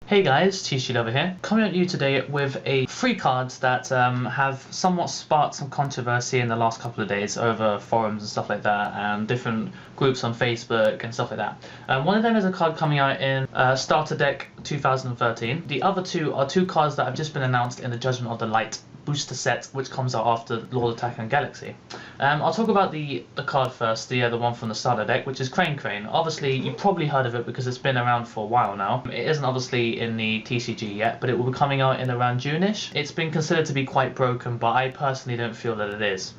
Hey guys, Yugioh here, coming at you today with a free cards that have somewhat sparked some controversy in the last couple of days over forums and stuff like that, and different groups on Facebook and stuff like that. One of them is a card coming out in Starter Deck 2013. The other two are two cards that have just been announced in the Judgment of the Light booster set, which comes out after Lord Attack and Galaxy. I'll talk about the card first, the one from the starter deck, which is Crane. Obviously, you've probably heard of it because it's been around for a while now. It isn't obviously in the TCG yet, but it will be coming out in around June-ish. It's been considered to be quite broken, but I personally don't feel that it is.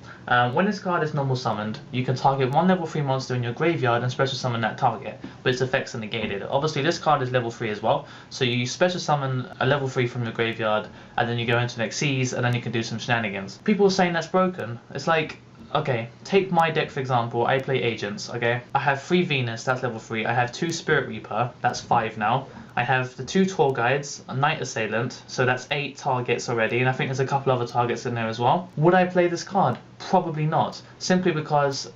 When this card is normal summoned, you can target one level 3 monster in your graveyard and special summon that target, but its effects are negated. Obviously, this card is level 3 as well, so you special summon a level 3 from your graveyard, and then you go into an Xyz, and then you can do some shenanigans. People are saying that's broken. It's like, okay, take my deck for example. I play Agents, okay? I have 3 Venus, that's level 3. I have 2 Spirit Reaper, that's 5 now. I have the 2 Tour Guides, a Night Assailant, so that's 8 targets already, and I think there's a couple other targets in there as well. Would I play this card? Probably not. Simply because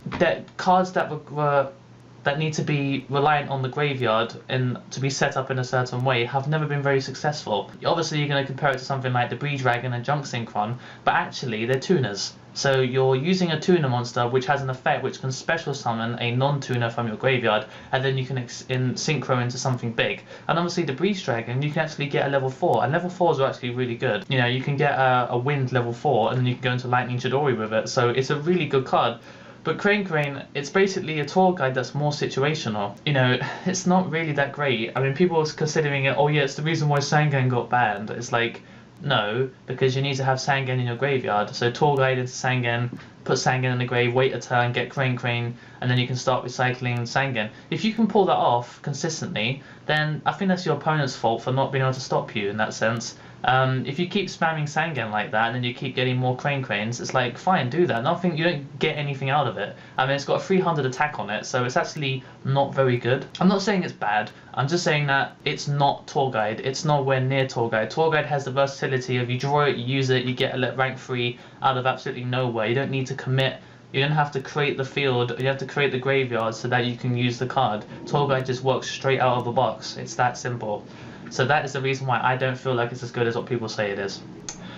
cards that need to be reliant on the graveyard and to be set up in a certain way have never been very successful. Obviously you're going to compare it to something like the Breed Dragon and Junk Synchron, but actually they're tuners. So you're using a tuner monster which has an effect which can special summon a non-tuner from your graveyard, and then you can synchro into something big. And obviously the Breed Dragon, you can actually get a level 4, and level 4s are actually really good. You know, you can get a Wind level 4 and then you can go into Lightning Chidori with it, so it's a really good card. But Crane, it's basically a tour guide that's more situational. You know, it's not really that great. I mean, people are considering it, oh yeah, it's the reason why Sangan got banned. It's like, no, because you need to have Sangan in your graveyard. So tour guide into Sangan, put Sangan in the grave, wait a turn, get Crane, and then you can start recycling Sangan. If you can pull that off consistently, then I think that's your opponent's fault for not being able to stop you in that sense. If you keep spamming Sangan like that and then you keep getting more Cranes, it's like, fine, do that. Nothing, you don't get anything out of it. I mean, it's got a 300 attack on it, so it's actually not very good. I'm not saying it's bad, I'm just saying that it's not Tour Guide. It's nowhere near Tour Guide. Tour Guide has the versatility of you draw it, you use it, you get a rank 3 out of absolutely nowhere. You don't need to commit. You don't have to create the field, you have to create the graveyard so that you can use the card. Tour Guide just works straight out of the box. It's that simple. So that is the reason why I don't feel like it's as good as what people say it is.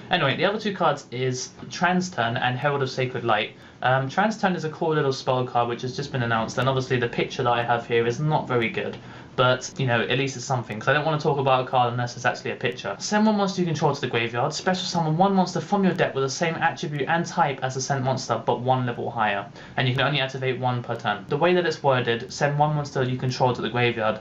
Anyway, the other two cards is Transturn and Herald of Sacred Light. Transturn is a cool little spell card which has just been announced, and obviously the picture that I have here is not very good. But, you know, at least it's something, because I don't want to talk about a card unless it's actually a picture. Send one monster you control to the graveyard, special summon one monster from your deck with the same attribute and type as the sent monster, but 1 level higher. And you can only activate 1 per turn. The way that it's worded, send one monster you control to the graveyard.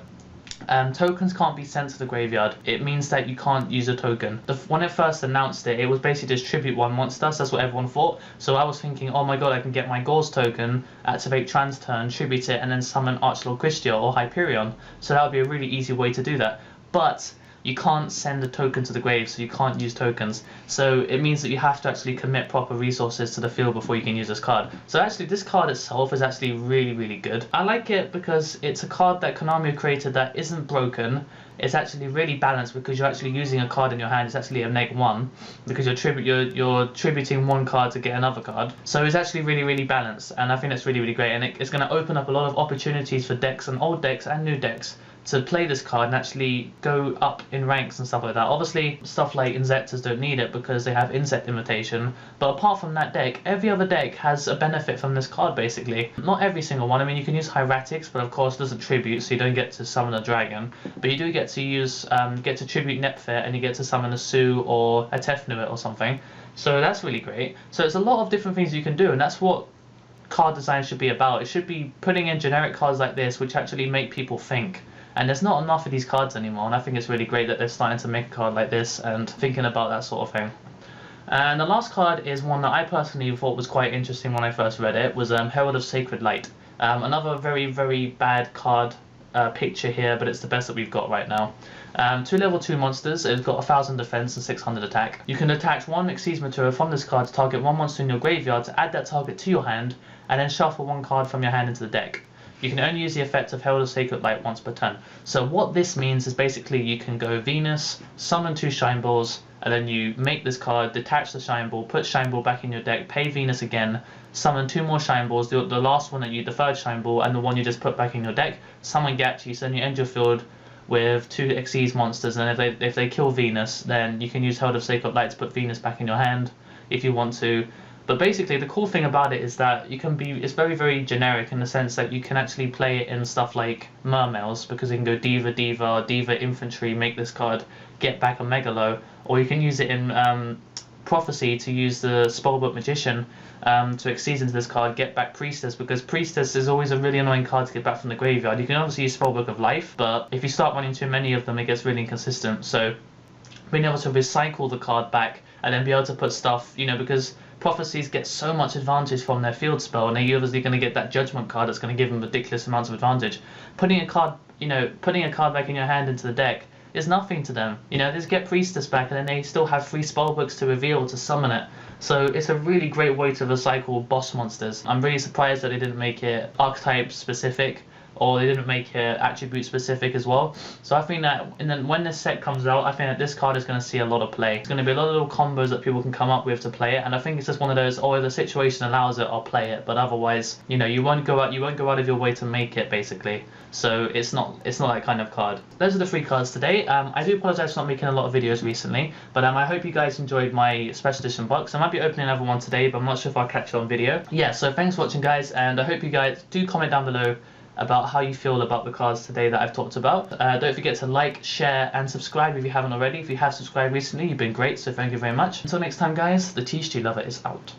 Tokens can't be sent to the graveyard. It means that you can't use a token. When it first announced it, it was basically just tribute one monster, so that's what everyone thought. So I was thinking, oh my god, I can get my Gauze token, activate Transturn, tribute it, and then summon Archlord Christia or Hyperion. So that would be a really easy way to do that. But you can't send a token to the grave, so you can't use tokens. So it means that you have to actually commit proper resources to the field before you can use this card. So actually this card itself is actually really good. I like it because it's a card that Konami created that isn't broken. It's actually really balanced because you're actually using a card in your hand. It's actually a -1 because you're tributing one card to get another card. So it's actually really balanced, and I think that's really great, and it's going to open up a lot of opportunities for decks and old decks and new decks to play this card and actually go up in ranks and stuff like that. Obviously, stuff like Inzektors don't need it because they have Insect Invitation, but apart from that deck, every other deck has a benefit from this card basically. Not every single one. I mean, you can use Hieratics, but of course it doesn't tribute, so you don't get to summon a dragon. But you do get to use, get to tribute Nepfit, and you get to summon a Sue or a Tefnuit or something. So that's really great. So there's a lot of different things you can do, and that's what card design should be about. It should be putting in generic cards like this which actually make people think. And there's not enough of these cards anymore, and I think it's really great that they're starting to make a card like this and thinking about that sort of thing. And the last card is one that I personally thought was quite interesting when I first read it, was Herald of Sacred Light. Another very bad card picture here, but it's the best that we've got right now. 2 level 2 monsters, it's got 1000 defense and 600 attack. You can attach 1 Xyz material from this card to target 1 monster in your graveyard to add that target to your hand, and then shuffle 1 card from your hand into the deck. You can only use the effect of Herald of Sacred Light once per turn. So what this means is basically you can go Venus, summon 2 Shine Balls, and then you make this card, detach the Shine Ball, put Shine Ball back in your deck, pay Venus again, summon 2 more Shine Balls, the last one that you, the 3rd Shine Ball, and the one you just put back in your deck, summon Gachi, so then you end your field with 2 Xyz monsters, and if they kill Venus, then you can use Herald of Sacred Light to put Venus back in your hand if you want to. But basically, the cool thing about it is that it's very, very generic in the sense that you can actually play it in stuff like Mermails, because you can go Diva, Diva, Diva Infantry, make this card, get back a Megalo, or you can use it in Prophecy to use the Spellbook Magician to Xyz into this card, get back Priestess, because Priestess is always a really annoying card to get back from the graveyard. You can obviously use Spellbook of Life, but if you start running too many of them, it gets really inconsistent. So being able to recycle the card back and then be able to put stuff, because Prophecies get so much advantage from their field spell, and they're obviously going to get that Judgment card that's going to give them ridiculous amounts of advantage. Putting a card back in your hand into the deck is nothing to them. They just get Priestess back, and then they still have 3 spellbooks to reveal to summon it. So it's a really great way to recycle boss monsters. I'm really surprised that they didn't make it archetype specific, or they didn't make it attribute specific as well. So I think that when this set comes out, I think that this card is going to see a lot of play. It's going to be a lot of little combos that people can come up with to play it, and I think it's just one of those, if the situation allows it, I'll play it, but otherwise, you won't go out of your way to make it, basically. So it's not that kind of card. Those are the 3 cards today. I do apologize for not making a lot of videos recently, but I hope you guys enjoyed my special edition box. I might be opening another one today, but I'm not sure if I'll catch it on video. Yeah, so thanks for watching, guys, and I hope you guys do comment down below about how you feel about the cards today that I've talked about. Don't forget to like, share, and subscribe if you haven't already. If you have subscribed recently, you've been great, so thank you very much. Until next time, guys, the Thetcglover is out.